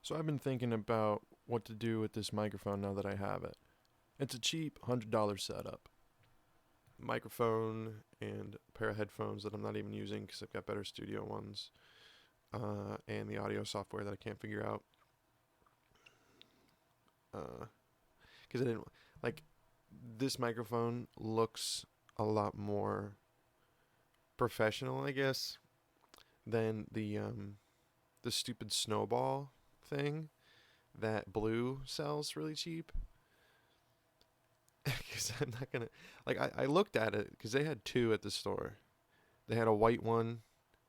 So I've been thinking about what to do with this microphone now that I have it. It's a cheap $100 setup. Microphone and a pair of headphones that I'm not even using because I've got better studio ones. And the audio software that I can't figure out. Because I didn't like this microphone looks a lot more professional, I guess, than the stupid snowball thing that Blue sells really cheap. Because I'm not gonna I looked at it because they had two at the store. They had a white one,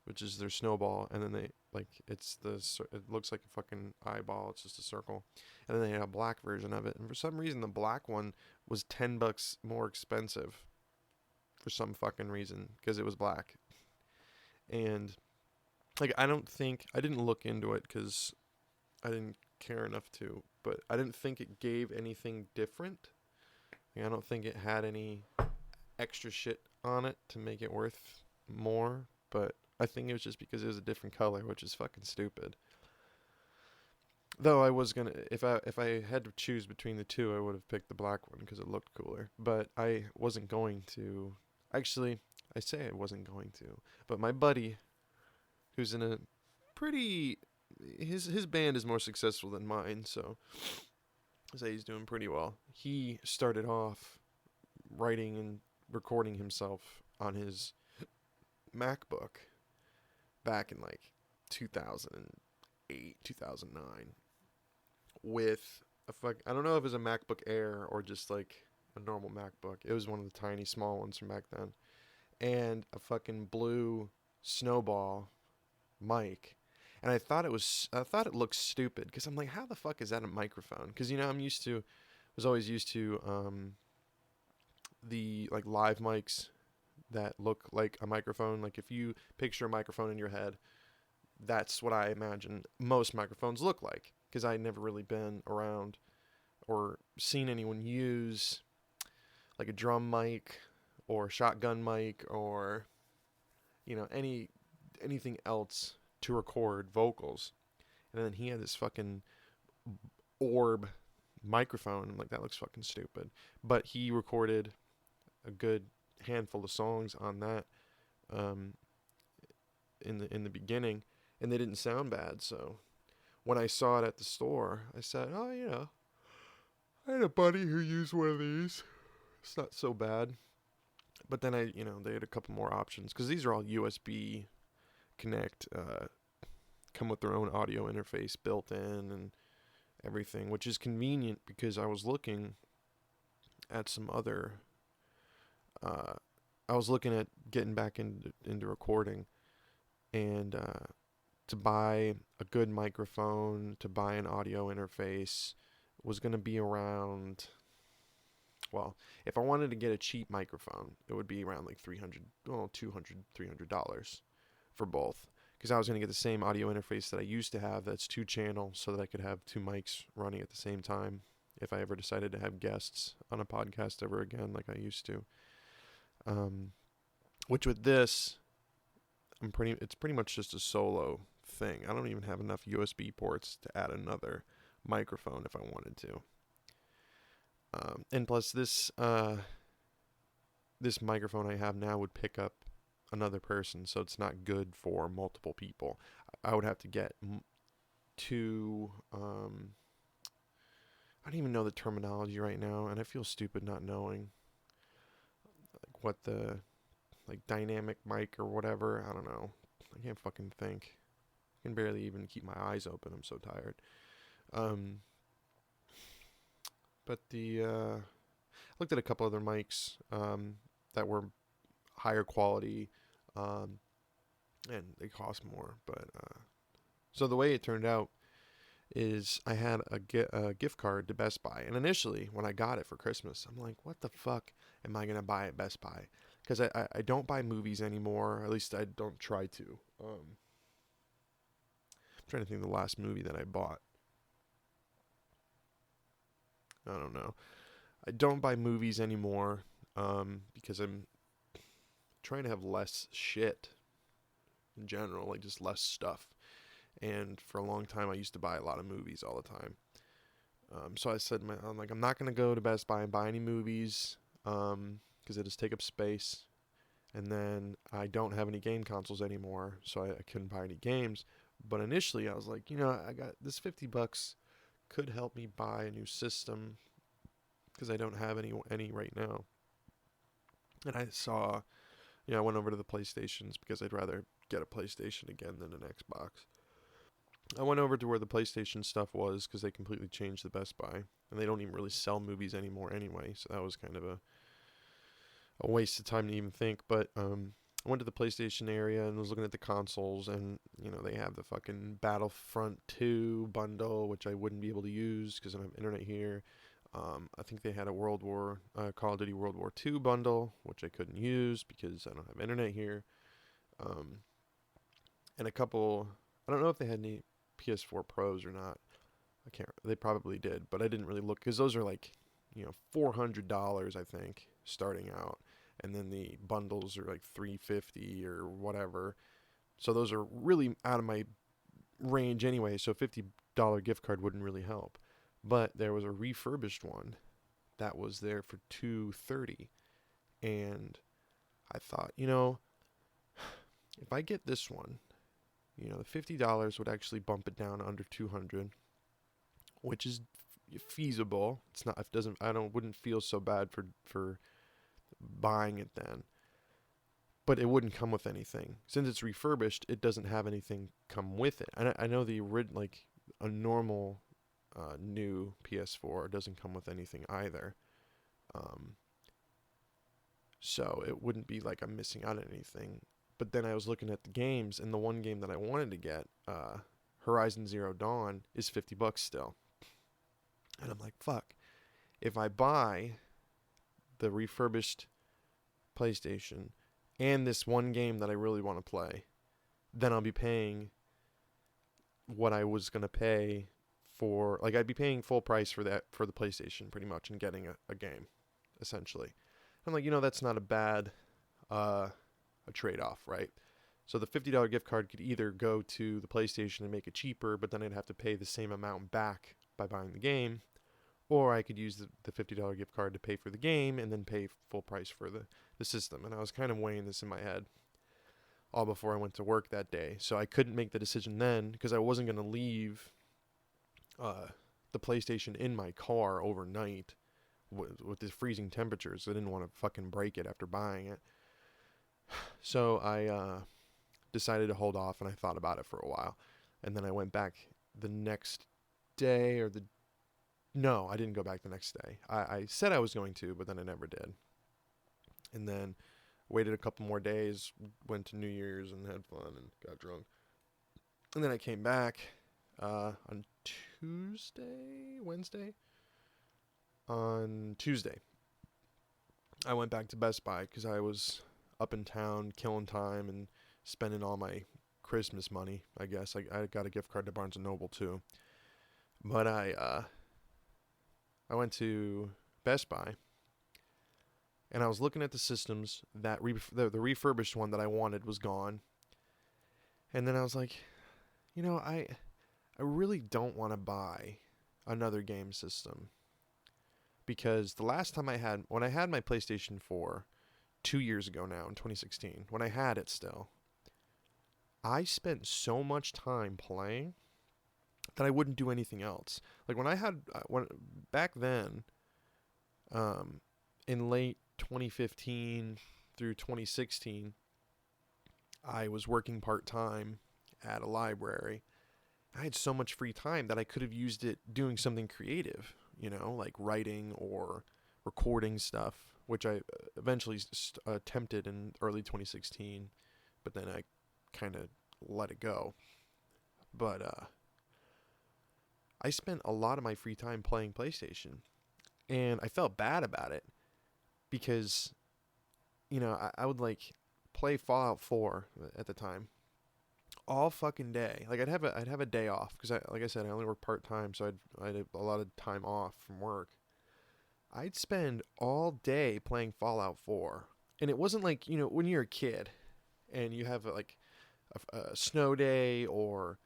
which is their snowball, and then they it looks like a fucking eyeball. It's just a circle, and then they had a black version of it. And for some reason, the black one was $10 more expensive. For some fucking reason, because it was black, and I don't think I didn't look into it because I didn't care enough to, but I didn't think it gave anything different. I don't think it had any extra shit on it to make it worth more, but I think it was just because it was a different color, which is fucking stupid. Though I was gonna, if I had to choose between the two, I would have picked the black one because it looked cooler. But I wasn't going to. Actually, I say I wasn't going to. But my buddy, who's in a pretty, his band is more successful than mine, so I say he's doing pretty well. He started off writing and recording himself on his MacBook back in like 2008, 2009 with I don't know if it was a MacBook Air or just like a normal MacBook. It was one of the tiny small ones from back then. And a fucking blue snowball mic. And I thought it looked stupid because I'm like, how the fuck is that a microphone? Because was always used to the like live mics that look like a microphone. Like if you picture a microphone in your head, that's what I imagine most microphones look like. Because I'd never really been around or seen anyone use like a drum mic or shotgun mic or anything else to record vocals. And then he had this fucking orb microphone. I'm like, that looks fucking stupid. But he recorded a good handful of songs on that um, in the beginning, and they didn't sound bad. So when I saw it at the store, I said, oh, I had a buddy who used one of these. It's not so bad. But then they had a couple more options because these are all USB connect, come with their own audio interface built in and everything, which is convenient because I was looking at some other. I was looking at getting back into recording, and to buy a good microphone, to buy an audio interface, was going to be around. Well, if I wanted to get a cheap microphone, it would be around like $300 for both. Because I was going to get the same audio interface that I used to have that's 2-channel so that I could have two mics running at the same time if I ever decided to have guests on a podcast ever again like I used to. Which with this, it's pretty much just a solo thing. I don't even have enough USB ports to add another microphone if I wanted to. And plus this microphone I have now would pick up another person, so it's not good for multiple people. I would have to get two. I don't even know the terminology right now, and I feel stupid not knowing like what the dynamic mic or whatever. I don't know. I can't fucking think. I can barely even keep my eyes open. I'm so tired. But I looked at a couple other mics that were higher quality, and they cost more. But so the way it turned out is I had a gift card to Best Buy, and initially when I got it for Christmas, I'm like, what the fuck am I gonna buy at Best Buy? Because I don't buy movies anymore. At least I don't try to. I'm trying to think of the last movie that I bought. I don't know. I don't buy movies anymore because I'm trying to have less shit in general, like just less stuff. And for a long time, I used to buy a lot of movies all the time. So I said, I'm like, I'm not gonna go to Best Buy and buy any movies, because it just take up space. And then I don't have any game consoles anymore, so I couldn't buy any games. But initially, I was like, I got this $50 could help me buy a new system because I don't have any right now. And I saw, I went over to the PlayStations because I'd rather get a PlayStation again than an Xbox. I went over to where the PlayStation stuff was because they completely changed the Best Buy, and they don't even really sell movies anymore anyway. So that was kind of a waste of time to even think. But I went to the PlayStation area and was looking at the consoles, and they have the fucking Battlefront 2 bundle, which I wouldn't be able to use because I don't have internet here. I think they had a Call of Duty World War II bundle, which I couldn't use because I don't have internet here. And a couple, I don't know if they had any PS4 Pros or not. I can't. They probably did, but I didn't really look because those are like, $400 I think starting out, and then the bundles are like $350 or whatever. So those are really out of my range anyway. So a $50 gift card wouldn't really help. But there was a refurbished one that was there for $230, and I thought, if I get this one, the $50 would actually bump it down under 200, which is feasible. It's not. It doesn't. I don't. Wouldn't feel so bad for buying it then. But it wouldn't come with anything since it's refurbished. It doesn't have anything come with it. And I know like a normal new PS4 doesn't come with anything either. So it wouldn't be like I'm missing out on anything. But then I was looking at the games, and the one game that I wanted to get, Horizon Zero Dawn, is $50 still. And I'm like, fuck. If I buy the refurbished PlayStation and this one game that I really want to play, then I'll be paying what I was going to pay for, like, I'd be paying full price for the PlayStation pretty much and getting a game, essentially. I'm like, that's not a bad a trade-off, right? So the $50 gift card could either go to the PlayStation and make it cheaper, but then I'd have to pay the same amount back by buying the game, or I could use the $50 gift card to pay for the game and then pay full price for the system. And I was kind of weighing this in my head all before I went to work that day. So I couldn't make the decision then because I wasn't going to leave the PlayStation in my car overnight with the freezing temperatures. I didn't want to fucking break it after buying it. So I decided to hold off, and I thought about it for a while. And then I went back the next day No, I didn't go back the next day. I said I was going to, but then I never did. And then waited a couple more days, went to New Year's and had fun and got drunk. And then I came back on Wednesday? On Tuesday. I went back to Best Buy because I was up in town killing time and spending all my Christmas money, I guess. I got a gift card to Barnes & Noble too. But I went to Best Buy, and I was looking at the systems that the refurbished one that I wanted was gone. And then I was like, I really don't want to buy another game system, because the last time when I had my PlayStation 4 2 years ago now in 2016, when I had it still, I spent so much time playing that I wouldn't do anything else. Like back then, in late 2015 through 2016, I was working part-time at a library. I had so much free time that I could have used it doing something creative, like writing or recording stuff, which I eventually attempted in early 2016, but then I kind of let it go. But I spent a lot of my free time playing PlayStation, and I felt bad about it because, I would like play Fallout 4 at the time all fucking day. Like I'd have a day off because like I said, I only work part-time, so I'd have a lot of time off from work. I'd spend all day playing Fallout 4. And it wasn't like, when you're a kid and you have like a snow day or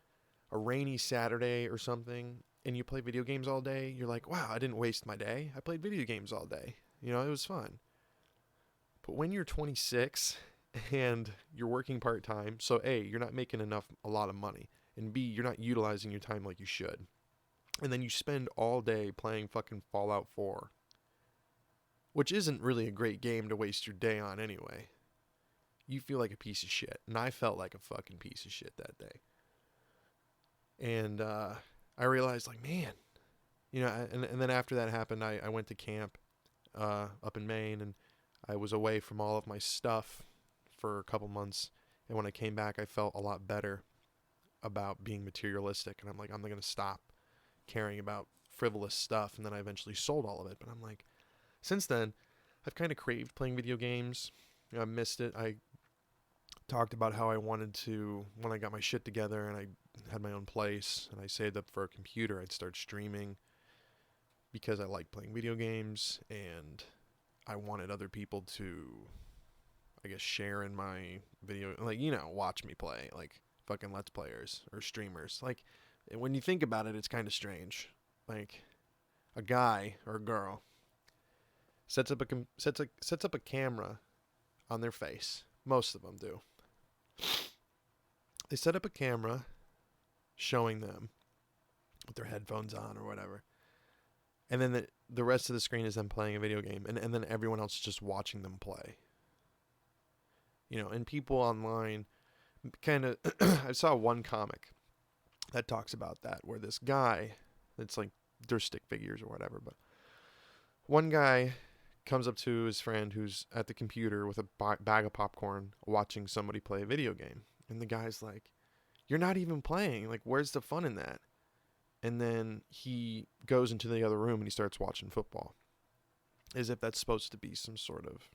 a rainy Saturday or something and you play video games all day, you're like, wow, I didn't waste my day. I played video games all day. You know, it was fun. But when you're 26 and you're working part-time, so A, you're not making a lot of money, and B, you're not utilizing your time like you should. And then you spend all day playing fucking Fallout 4, which isn't really a great game to waste your day on anyway. You feel like a piece of shit. And I felt like a fucking piece of shit that day. And I realized, like, man, you know, and then after that happened, I went to camp up in Maine, and I was away from all of my stuff for a couple months. And when I came back, I felt a lot better about being materialistic. And I'm like, I'm going to stop caring about frivolous stuff. And then I eventually sold all of it. But I'm like, since then, I've kind of craved playing video games. You know, I missed it. I talked about how I wanted to, when I got my shit together and I had my own place and I saved up for a computer, I'd start streaming because I like playing video games and I wanted other people to, I guess, share in my video, like, you know, watch me play, like fucking Let's Players or streamers. Like, when you think about it, it's kind of strange. Like, a guy or a girl sets up a camera on their face. Most of them do. They set up a camera showing them with their headphones on or whatever. And then the rest of the screen is them playing a video game. And then everyone else is just watching them play. You know, and people online kind of... I saw one comic that talks about that, where this guy, it's like, they're stick figures or whatever, but one guy comes up to his friend who's at the computer with a bag of popcorn watching somebody play a video game. And the guy's like, you're not even playing. Like, where's the fun in that? And then he goes into the other room and he starts watching football. As if that's supposed to be some sort of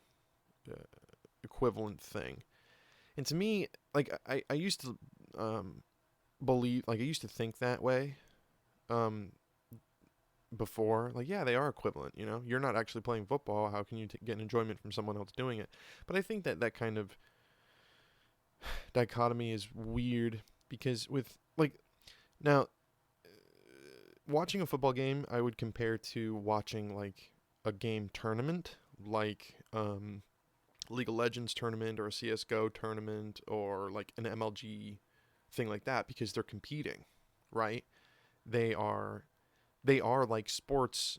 equivalent thing. And to me, like, I used to believe, like, I used to think that way before. Like, yeah, they are equivalent, you know? You're not actually playing football. How can you get enjoyment from someone else doing it? But I think that kind of dichotomy is weird because with, like, now, watching a football game, I would compare to watching, like, a game tournament, like League of Legends tournament or a CSGO tournament or, like, an MLG thing like that, because they're competing, right? They are like sports,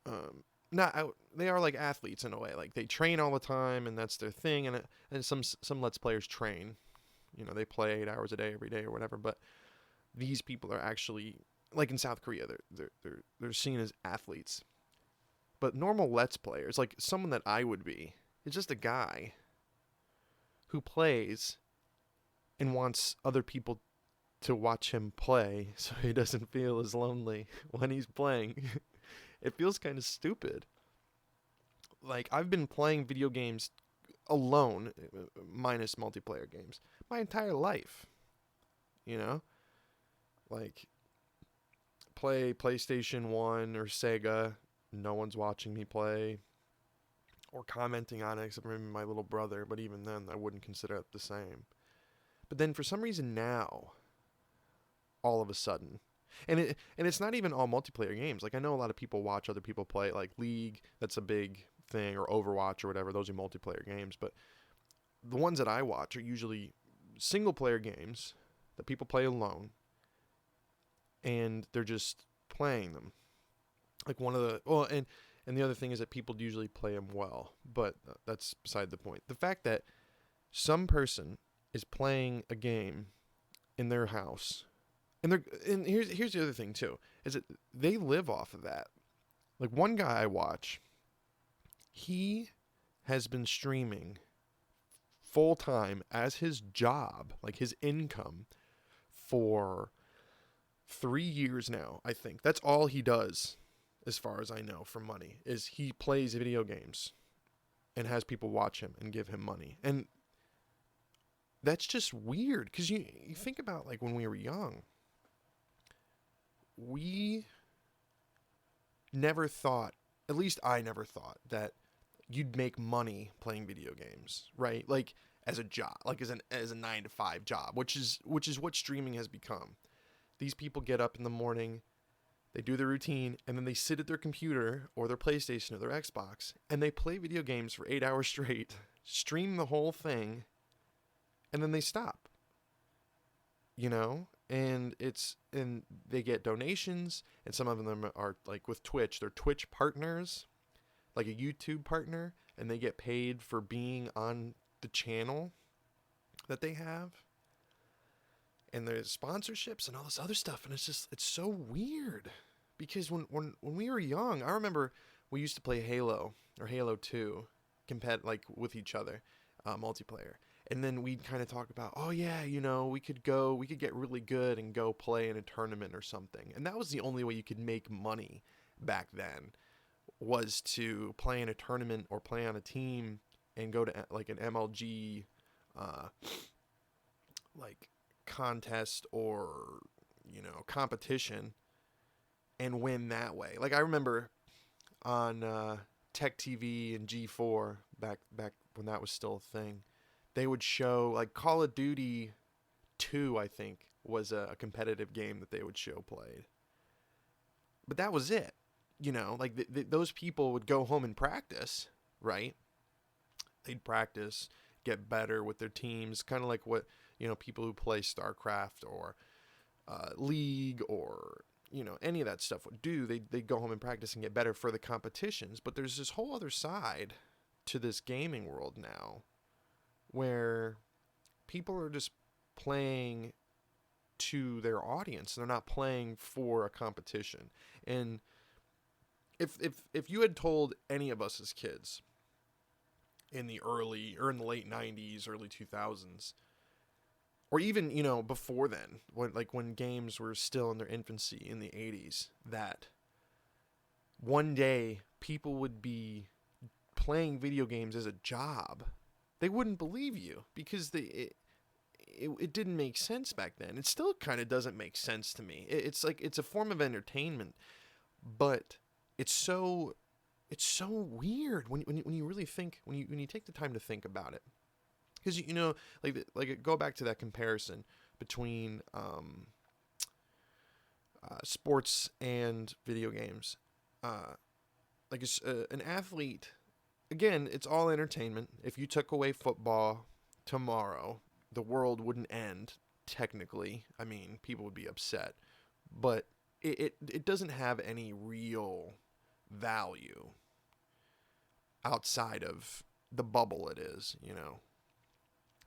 they are like athletes in a way. Like, they train all the time and that's their thing. And some Let's Players train, you know, they play 8 hours a day every day or whatever. But these people are actually, like in South Korea, they're seen as athletes. But normal Let's Players, like someone that I would be, is just a guy who plays and wants other people to watch him play so he doesn't feel as lonely when he's playing. It feels kind of stupid. Like, I've been playing video games alone, minus multiplayer games, my entire life. You know? Like, play PlayStation 1 or Sega, no one's watching me play or commenting on it except maybe my little brother, but even then I wouldn't consider it the same. But then for some reason now, all of a sudden, and it's not even all multiplayer games. Like, I know a lot of people watch other people play, like League, that's a big thing, or Overwatch or whatever, those are multiplayer games, but the ones that I watch are usually single player games that people play alone, and they're just playing them. Like, one of the, well, and the other thing is that people usually play them well, but that's beside the point. The fact that some person is playing a game in their house, and here's the other thing too, is that they live off of that. Like, one guy I watch, he has been streaming full time as his job, like his income, for 3 years now, I think. That's all he does, as far as I know, for money, is he plays video games and has people watch him and give him money. And that's just weird, because you think about, like, when we were young, we never thought, at least I never thought, that you'd make money playing video games, right? Like, as a job, like as a 9-to-5 job, which is what streaming has become. These people get up in the morning, they do their routine, and then they sit at their computer or their PlayStation or their Xbox, and they play video games for 8 hours straight, stream the whole thing, and then they stop. You know? And they get donations, and some of them are like with Twitch, they're Twitch partners, like a YouTube partner, and they get paid for being on the channel that they have. And there's sponsorships and all this other stuff, and it's so weird. Because when we were young, I remember we used to play Halo or Halo 2 like with each other, multiplayer. And then we'd kind of talk about, oh yeah, we could get really good and go play in a tournament or something. And that was the only way you could make money back then, was to play in a tournament or play on a team and go to like an MLG like contest or competition and win that way. Like I remember on Tech TV and G4 back when that was still a thing, they would show like Call of Duty 2, I think, was a competitive game that they would show played. But that was it. Like those people would go home and practice, right? They'd practice, get better with their teams, kind of like what, people who play StarCraft or League or, any of that stuff would do. They'd go home and practice and get better for the competitions. But there's this whole other side to this gaming world now, where people are just playing to their audience. They're not playing for a competition. And if you had told any of us as kids in the late 90s, early 2000s, or even, before then, when games were still in their infancy in the 80s, that one day people would be playing video games as a job, they wouldn't believe you, because it didn't make sense back then. It still kind of doesn't make sense to me. It's like it's a form of entertainment, but it's so weird when you really think, when you take the time to think about it. Because like go back to that comparison between sports and video games. An athlete, again, it's all entertainment. If you took away football tomorrow, the world wouldn't end, technically. I mean, people would be upset. But it doesn't have any real value outside of the bubble it is,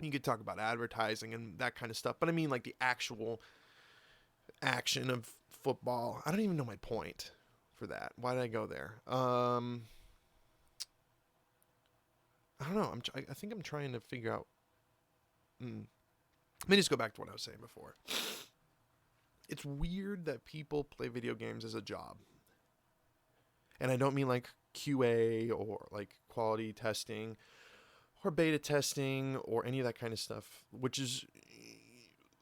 You could talk about advertising and that kind of stuff. But I mean, like the actual action of football. I don't even know my point for that. Why did I go there? I don't know. I think I'm trying to figure out. Let me just go back to what I was saying before. It's weird that people play video games as a job. And I don't mean like QA or like quality testing or beta testing or any of that kind of stuff, which is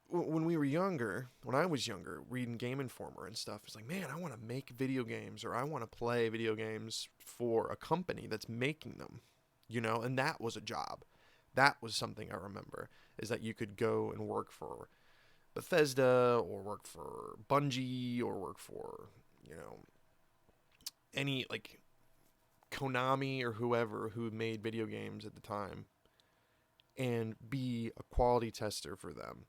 when I was younger, reading Game Informer and stuff, it's like, man, I want to make video games, or I want to play video games for a company that's making them, and that was a job. That was something I remember, is that you could go and work for Bethesda or work for Bungie or work for, any like Konami or whoever who made video games at the time, and be a quality tester for them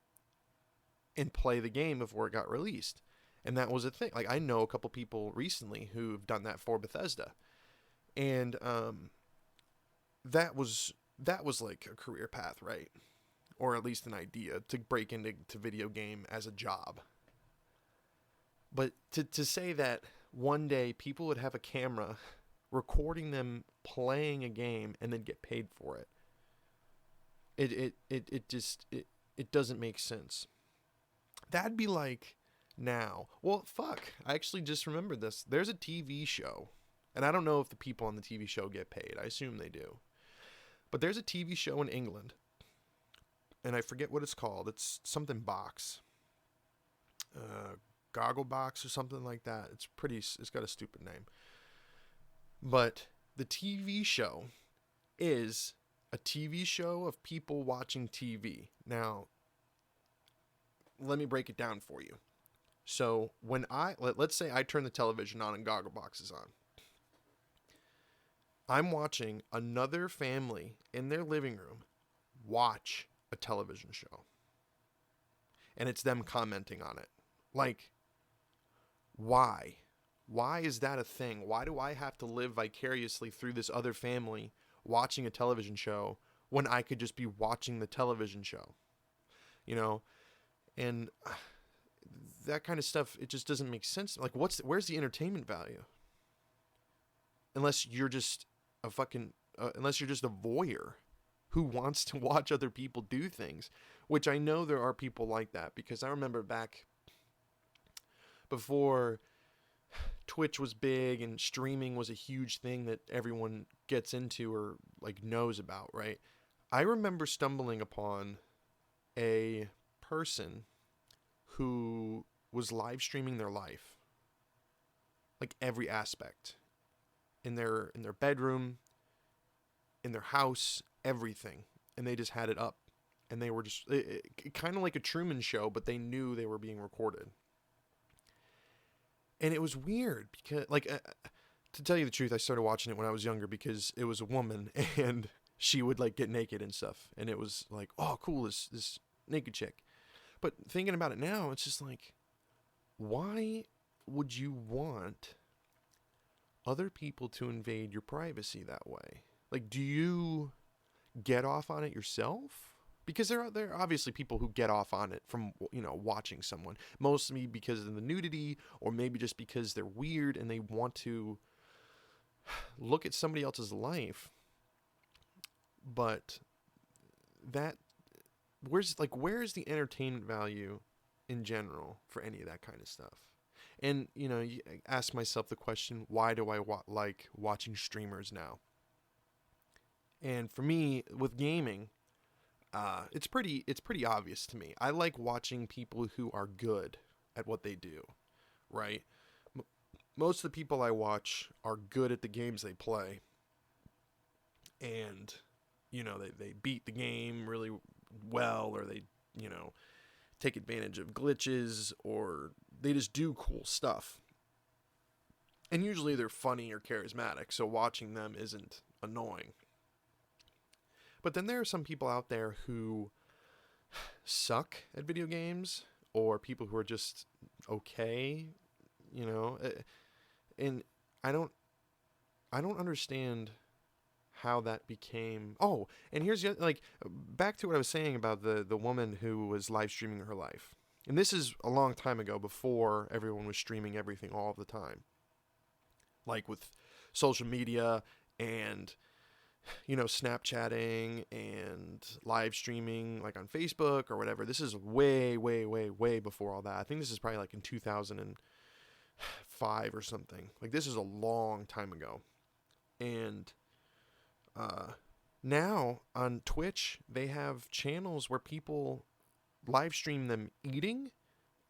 and play the game before it got released. And that was a thing. Like, I know a couple people recently who've done that for Bethesda, and that was like a career path, right? Or at least an idea to break into video game as a job. But to say that one day people would have a camera recording them playing a game and then get paid for it, it doesn't make sense. That'd be like now. Well, fuck. I actually just remembered this. There's a TV show, and I don't know if the people on the TV show get paid. I assume they do. But there's a TV show in England, and I forget what it's called. It's something box. Goggle box or something like that. It's got a stupid name. But the TV show is a TV show of people watching TV. Now, let me break it down for you. So when let's say I turn the television on and goggle box is on, I'm watching another family in their living room watch a television show. And it's them commenting on it. Like, why? Why is that a thing? Why do I have to live vicariously through this other family watching a television show when I could just be watching the television show? You know? And that kind of stuff, it just doesn't make sense. Like, where's the entertainment value? Unless you're just unless you're just a voyeur who wants to watch other people do things, which I know there are people like that, because I remember back before Twitch was big and streaming was a huge thing that everyone gets into or like knows about, right? I remember stumbling upon a person who was live streaming their life, like every aspect, in their bedroom, in their house, everything, and they just had it up, and they were just kind of like a Truman Show, but they knew they were being recorded. And it was weird because, like, to tell you the truth, I started watching it when I was younger because it was a woman and she would like get naked and stuff, and it was like, oh, cool, this naked chick. But thinking about it now, it's just like, why would you want other people to invade your privacy that way? Like, do you get off on it yourself? Because there are obviously people who get off on it from, watching someone. Mostly because of the nudity, or maybe just because they're weird and they want to look at somebody else's life. But where's the entertainment value in general for any of that kind of stuff? And, you ask myself the question, why do I like watching streamers now? And for me, with gaming, it's pretty obvious to me. I like watching people who are good at what they do, right? Most of the people I watch are good at the games they play. And, they beat the game really well, or they, take advantage of glitches, or they just do cool stuff. And usually they're funny or charismatic, so watching them isn't annoying. But then there are some people out there who suck at video games, or people who are just okay, and I don't understand how that became. Oh, and here's back to what I was saying about the woman who was live streaming her life. And this is a long time ago, before everyone was streaming everything all the time. Like with social media and Snapchatting and live streaming, like on Facebook or whatever. This is way, way, way, way before all that. I think this is probably like in 2005 or something. Like, this is a long time ago. And now on Twitch, they have channels where people live stream them eating,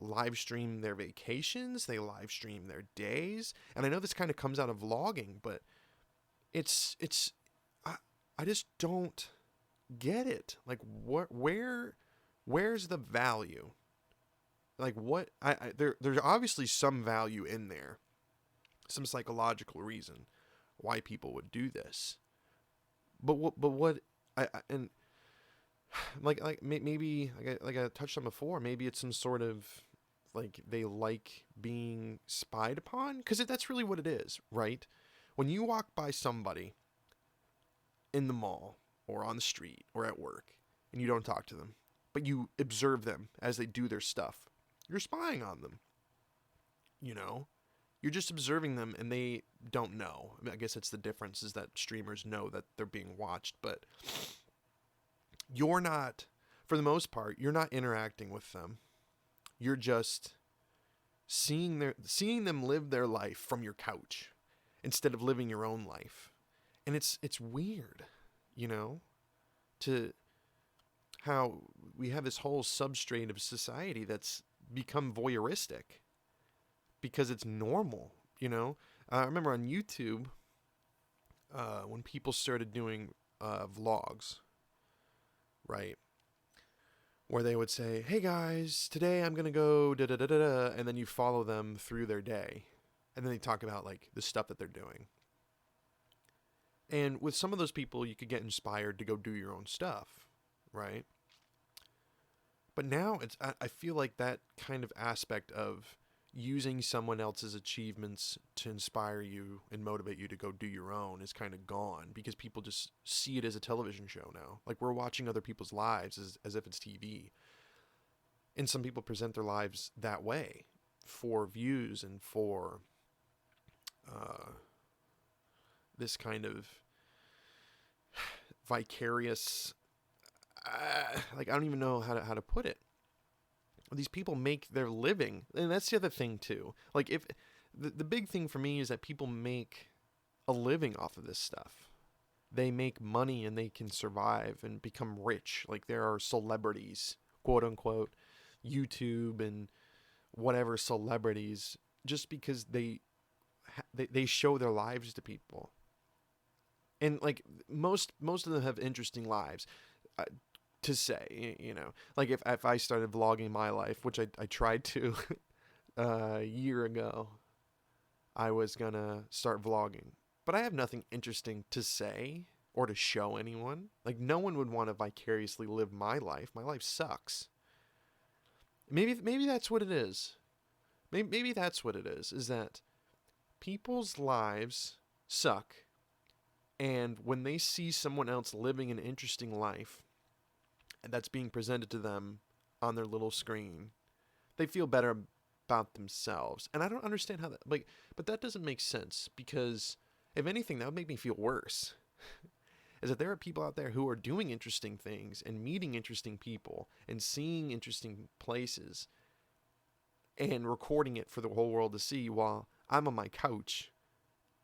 live stream their vacations, they live stream their days. And I know this kind of comes out of vlogging, but it's I just don't get it. Like, where's the value? Like, what? There's obviously some value in there, some psychological reason why people would do this. But what? And maybe like I touched on before, maybe it's some sort of, like, they like being spied upon, because that's really what it is, right? When you walk by somebody in the mall or on the street or at work and you don't talk to them, but you observe them as they do their stuff, you're spying on them. You're just observing them, and they don't know. I guess that's the difference, is that streamers know that they're being watched, but you're not, for the most part, you're not interacting with them. You're just seeing them live their life from your couch instead of living your own life. And it's weird, to how we have this whole substrate of society that's become voyeuristic because it's normal, I remember on YouTube, when people started doing vlogs, right? where they would say, "Hey guys, today I'm gonna go da da da da da," and then you follow them through their day, and then they talk about like the stuff that they're doing. And with some of those people, you could get inspired to go do your own stuff, right? But now I feel like that kind of aspect of using someone else's achievements to inspire you and motivate you to go do your own is kind of gone, because people just see it as a television show now. Like, we're watching other people's lives as if it's TV. And some people present their lives that way for views and for uh, this kind of vicarious, like, I don't even know how to put it. These people make their living, and that's the other thing too. Like, if the big thing for me is that people make a living off of this stuff. They make money and they can survive and become rich. Like, there are celebrities, quote unquote, YouTube and whatever celebrities, just because they show their lives to people. And like, most of them have interesting lives. To say, like, if I started vlogging my life, which I tried to a year ago, I was gonna start vlogging, but I have nothing interesting to say or to show anyone. Like, no one would want to vicariously live my life. My life sucks. Maybe that's what it is. Maybe that's what it is that people's lives suck, and when they see someone else living an interesting life and that's being presented to them on their little screen, they feel better about themselves. And I don't understand how that, like, but that doesn't make sense, because if anything, that would make me feel worse. Is that there are people out there who are doing interesting things and meeting interesting people and seeing interesting places and recording it for the whole world to see, while I'm on my couch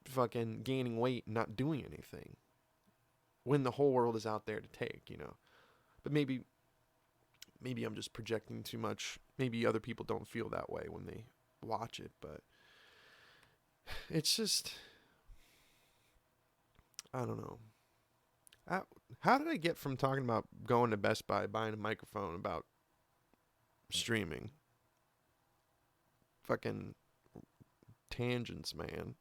fucking gaining weight and not doing anything, when the whole world is out there to take. But maybe I'm just projecting too much. Maybe other people don't feel that way when they watch it, but it's just, I don't know. How did I get from talking about going to Best Buy, buying a microphone, about streaming? Fucking tangents, man.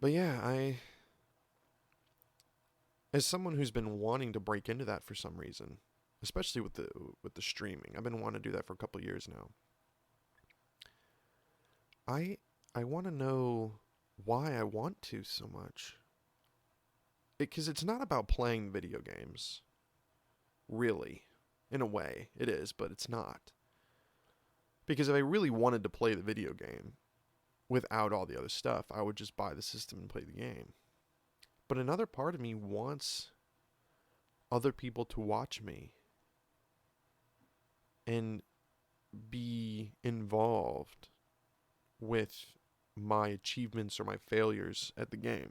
But yeah, as someone who's been wanting to break into that for some reason, especially with the streaming, I've been wanting to do that for a couple of years now. I want to know why I want to so much. Because it's not about playing video games, really. In a way, it is, but it's not. Because if I really wanted to play the video game without all the other stuff, I would just buy the system and play the game. But another part of me wants other people to watch me and be involved with my achievements or my failures at the game.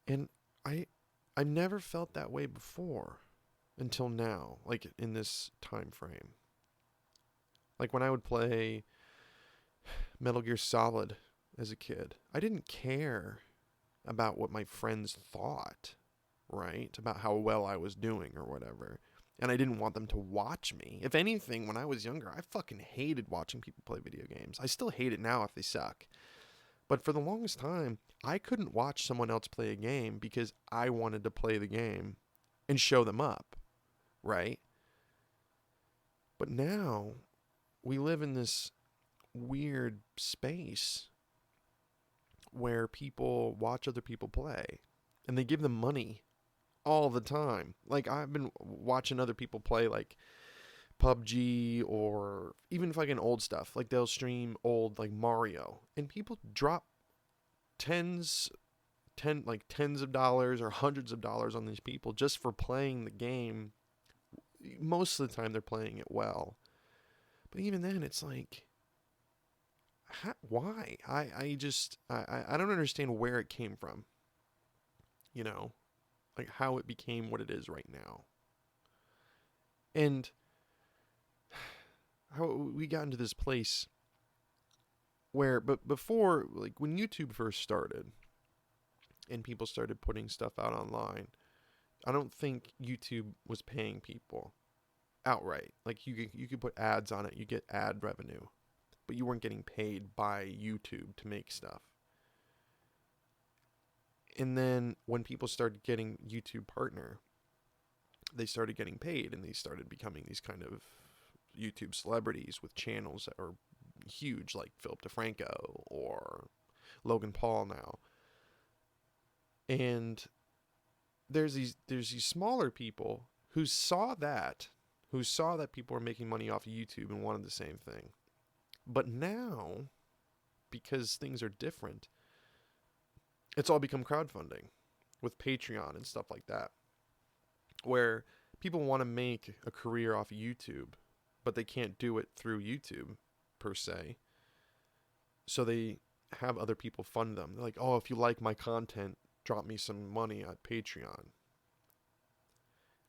And I've never felt that way before until now, like in this time frame. Like, when I would play Metal Gear Solid as a kid, I didn't care about what my friends thought, right? About how well I was doing or whatever. And I didn't want them to watch me. If anything, when I was younger, I fucking hated watching people play video games. I still hate it now if they suck. But for the longest time, I couldn't watch someone else play a game because I wanted to play the game and show them up, right? But now we live in this weird space where people watch other people play and they give them money all the time. Like, I've been watching other people play, like, PUBG or even fucking old stuff. Like, they'll stream old, like, Mario, and people drop tens of dollars or hundreds of dollars on these people just for playing the game. Most of the time they're playing it well, but even then it's like, why? I don't understand where it came from, like how it became what it is right now, and how we got into this place where, but before, like when YouTube first started and people started putting stuff out online, I don't think YouTube was paying people outright. Like you could put ads on it, you get ad revenue, but you weren't getting paid by YouTube to make stuff. And then when people started getting YouTube Partner, they started getting paid, and they started becoming these kind of YouTube celebrities with channels that are huge, like Philip DeFranco or Logan Paul now. And there's these smaller people who saw that people were making money off of YouTube and wanted the same thing. But now, because things are different, it's all become crowdfunding with Patreon and stuff like that, where people want to make a career off of YouTube, but they can't do it through YouTube per se. So they have other people fund them. They're like, oh, if you like my content, drop me some money at Patreon.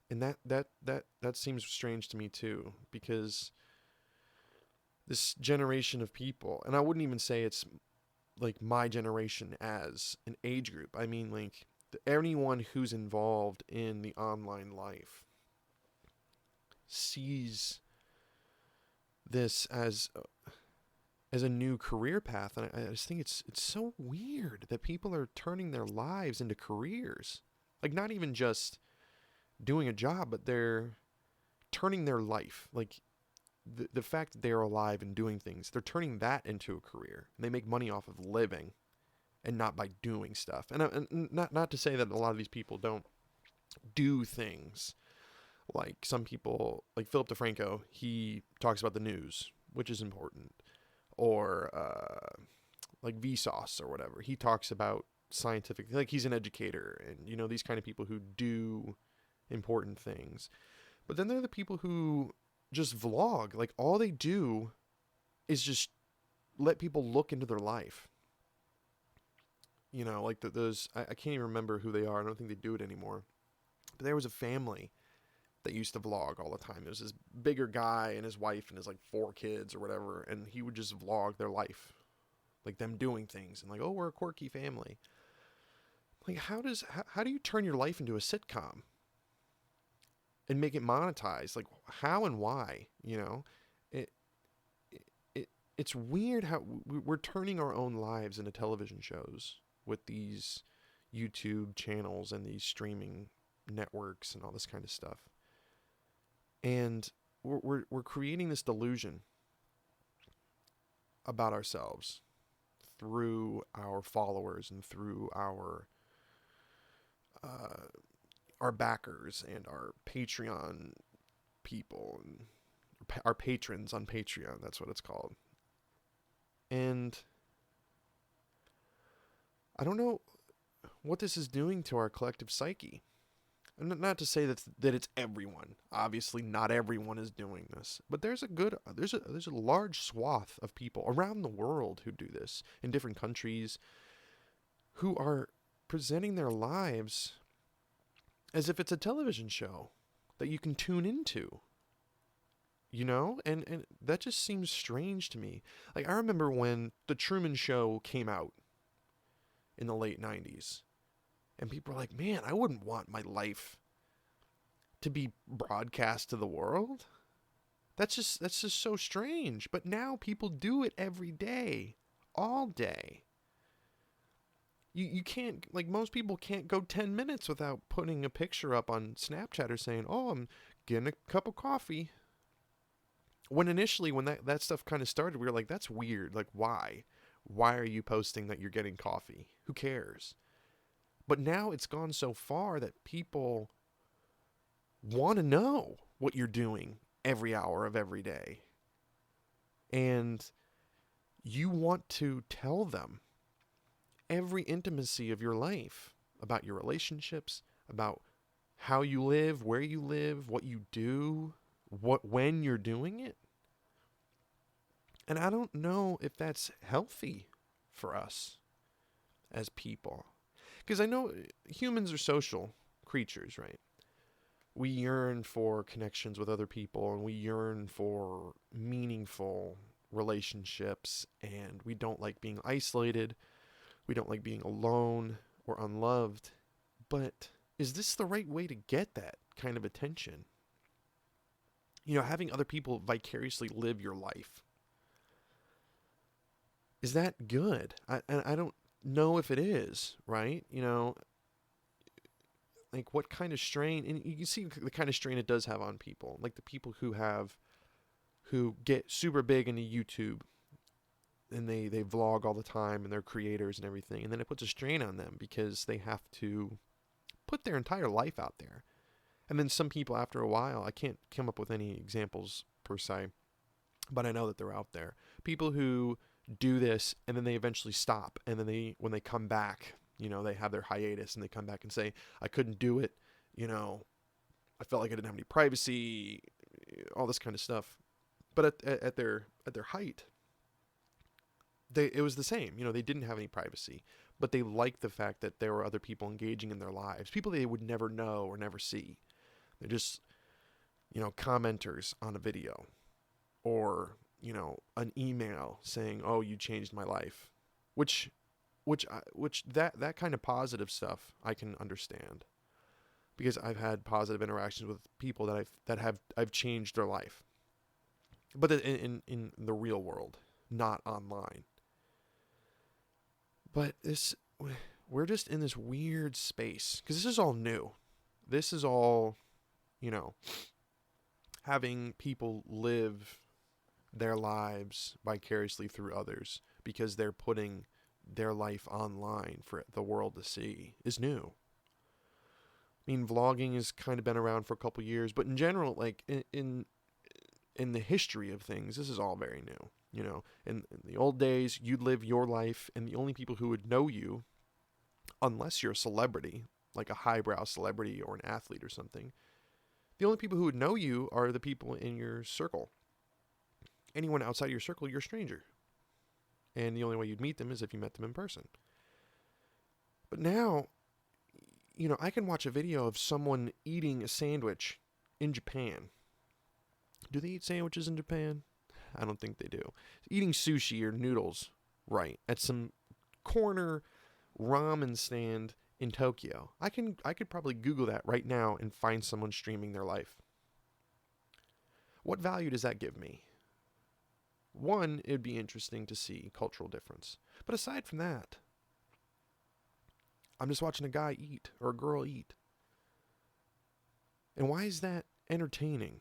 And that seems strange to me too, because this generation of people, and I wouldn't even say it's like my generation as an age group. I mean, like anyone who's involved in the online life sees this as a new career path, and I just think it's so weird that people are turning their lives into careers. Like, not even just doing a job, but they're turning their life, like the fact that they're alive and doing things, they're turning that into a career, and they make money off of living and not by doing stuff. And not to say that a lot of these people don't do things. Like some people, like Philip DeFranco, he talks about the news, which is important. Or like Vsauce or whatever, he talks about scientific, like he's an educator, and you know, these kind of people who do important things. But then there are the people who just vlog. Like all they do is just let people look into their life. You know, like those, I can't even remember who they are. I don't think they do it anymore. But there was a family that used to vlog all the time. It was this bigger guy and his wife and his like 4 kids or whatever, and he would just vlog their life, like them doing things, and like, oh, we're a quirky family. Like, how do you turn your life into a sitcom and make it monetized? Like, how and why? You know, it's weird how we're turning our own lives into television shows with these YouTube channels and these streaming networks and all this kind of stuff. And we're creating this delusion about ourselves through our followers and through our backers and our Patreon people and our patrons on Patreon. That's what it's called. And I don't know what this is doing to our collective psyche. And not to say that it's everyone. Obviously, not everyone is doing this, but there's a large swath of people around the world who do this in different countries, who are presenting their lives as if it's a television show that you can tune into. You know, and that just seems strange to me. Like, I remember when The Truman Show came out in the late 90s. And people are like, man, I wouldn't want my life to be broadcast to the world. That's just so strange. But now people do it every day, all day. You can't, like, most people can't go 10 minutes without putting a picture up on Snapchat or saying, oh, I'm getting a cup of coffee. When initially, when that stuff kind of started, we were like, that's weird. Like, why? Why are you posting that you're getting coffee? Who cares? But now it's gone so far that people want to know what you're doing every hour of every day. And you want to tell them every intimacy of your life, about your relationships, about how you live, where you live, what you do, when you're doing it. And I don't know if that's healthy for us as people. Because I know humans are social creatures, right? We yearn for connections with other people, and we yearn for meaningful relationships, and we don't like being isolated. We don't like being alone or unloved. But is this the right way to get that kind of attention? You know, having other people vicariously live your life. Is that good? And I don't know if it is, right? You know, like what kind of strain, and you can see the kind of strain it does have on people. Like the people who get super big into YouTube and they vlog all the time and they're creators and everything. And then it puts a strain on them because they have to put their entire life out there. And then some people after a while, I can't come up with any examples per se, but I know that they're out there. People who do this and then they eventually stop, and then when they come back, you know, they have their hiatus and they come back and say, I couldn't do it, you know, I felt like I didn't have any privacy, all this kind of stuff. But at their height, it was the same. You know, they didn't have any privacy, but they liked the fact that there were other people engaging in their lives, people they would never know or never see. They're just, you know, commenters on a video, or, you know, an email saying, "Oh, you changed my life," which that kind of positive stuff I can understand, because I've had positive interactions with people that I've changed their life, but in the real world, not online. But we're just in this weird space because this is all new. This is all, you know, having people live their lives vicariously through others because they're putting their life online for the world to see is new. I mean, vlogging has kind of been around for a couple years, but in general, like in the history of things, this is all very new. You know, in the old days, you'd live your life, and the only people who would know you, unless you're a celebrity, like a highbrow celebrity or an athlete or something, the only people who would know you are the people in your circle. Anyone outside your circle, you're a stranger. And the only way you'd meet them is if you met them in person. But now, you know, I can watch a video of someone eating a sandwich in Japan. Do they eat sandwiches in Japan? I don't think they do. Eating sushi or noodles, right, at some corner ramen stand in Tokyo. I could probably Google that right now and find someone streaming their life. What value does that give me? One, it'd be interesting to see cultural difference. But aside from that, I'm just watching a guy eat or a girl eat. And why is that entertaining?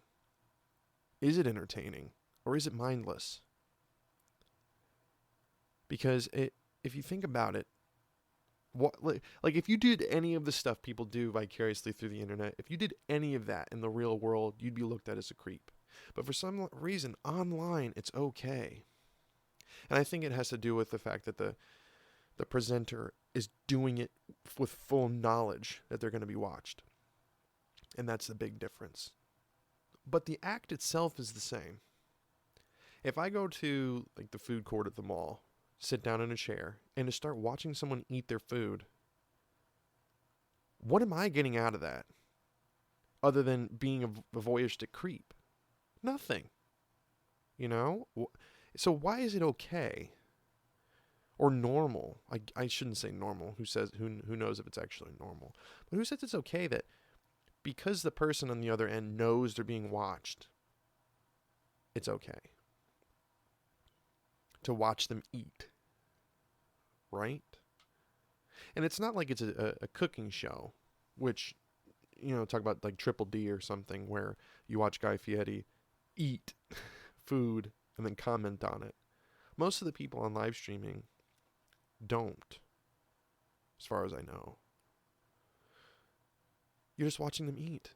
Is it entertaining? Or is it mindless? Because if you think about it, like if you did any of the stuff people do vicariously through the internet, if you did any of that in the real world, you'd be looked at as a creep. But for some reason, online, it's okay. And I think it has to do with the fact that the presenter is doing it with full knowledge that they're going to be watched. And that's the big difference. But the act itself is the same. If I go to like the food court at the mall, sit down in a chair, and to start watching someone eat their food, what am I getting out of that? Other than being a voyeuristic creep? Nothing. You know? So why is it okay? Or normal? I shouldn't say normal. Who knows if it's actually normal? But who says it's okay that because the person on the other end knows they're being watched, it's okay to watch them eat, right? And it's not like it's a cooking show, which, you know, talk about like Triple D or something, where you watch Guy Fieri eat food and then comment on it. Most of the people on live streaming don't, as far as I know. You're just watching them eat.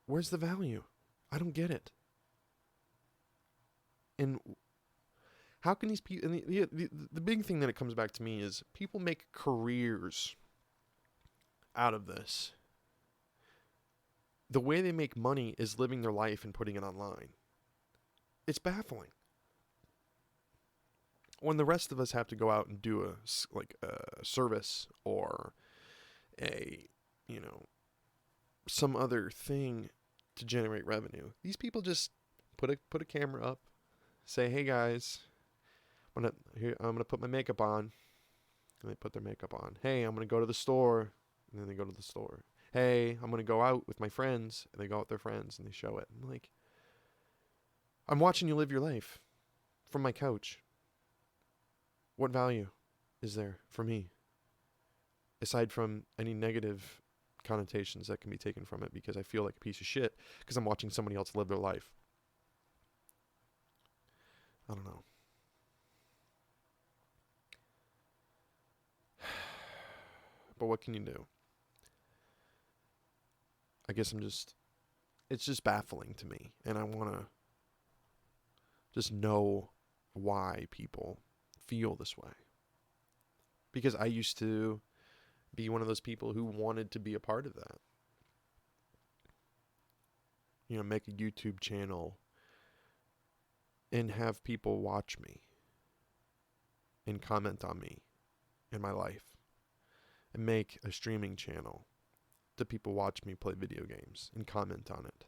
Where's the value? I don't get it. And how can these people... And the big thing that it comes back to me is people make careers out of this. The way they make money is living their life and putting it online. It's baffling. When the rest of us have to go out and do a service or some other thing to generate revenue, these people just put a camera up, say, "Hey guys, I'm gonna put my makeup on," and they put their makeup on. "Hey, I'm gonna go to the store And then they go to the store. Hey, I'm going to go out with my friends. And they go out with their friends and they show it. I'm like, I'm watching you live your life from my couch. What value is there for me? Aside from any negative connotations that can be taken from it, because I feel like a piece of shit because I'm watching somebody else live their life. I don't know. But what can you do? I guess it's just baffling to me. And I want to just know why people feel this way. Because I used to be one of those people who wanted to be a part of that. You know, make a YouTube channel and have people watch me and comment on me and my life. And make a streaming channel that people watch me play video games and comment on it.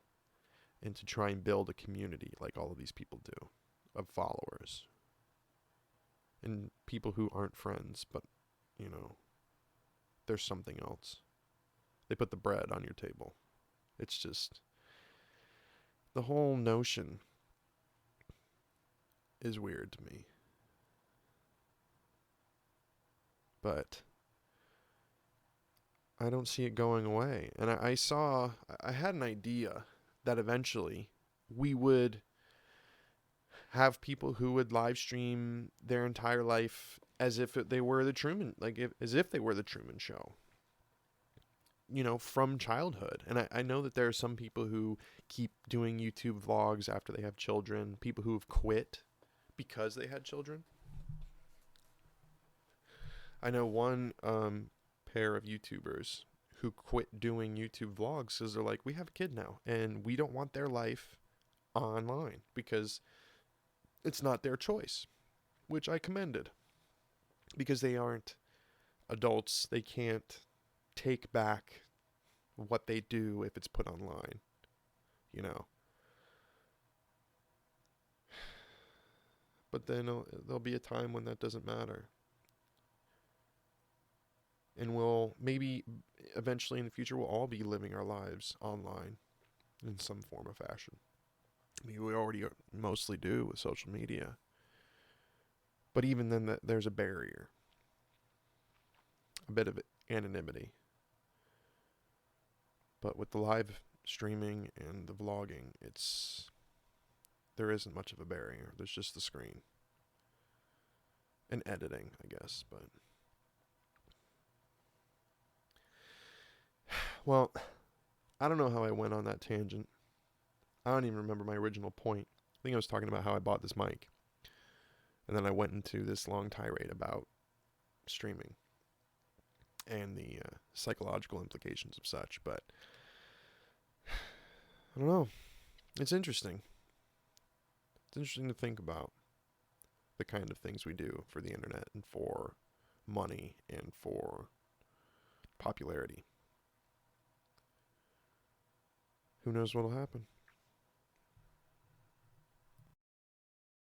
And to try and build a community like all of these people do of followers. And people who aren't friends, but, you know, there's something else. They put the bread on your table. It's just, the whole notion is weird to me. But I don't see it going away. And I had an idea that eventually we would have people who would live stream their entire life as if they were the Truman, as if they were the Truman Show. You know, from childhood. And I know that there are some people who keep doing YouTube vlogs after they have children. People who have quit because they had children. I know one pair of YouTubers who quit doing YouTube vlogs because they're like, we have a kid now and we don't want their life online because it's not their choice, which I commended, because they aren't adults. They can't take back what they do if it's put online, you know. But then there'll be a time when that doesn't matter. And we'll maybe eventually in the future we'll all be living our lives online in some form or fashion. I mean, we already mostly do with social media. But even then, there's a barrier. A bit of anonymity. But with the live streaming and the vlogging, there isn't much of a barrier. There's just the screen. And editing, I guess, but... Well, I don't know how I went on that tangent. I don't even remember my original point. I think I was talking about how I bought this mic. And then I went into this long tirade about streaming and the psychological implications of such. But I don't know. It's interesting. It's interesting to think about the kind of things we do for the internet and for money and for popularity. Who knows what'll happen?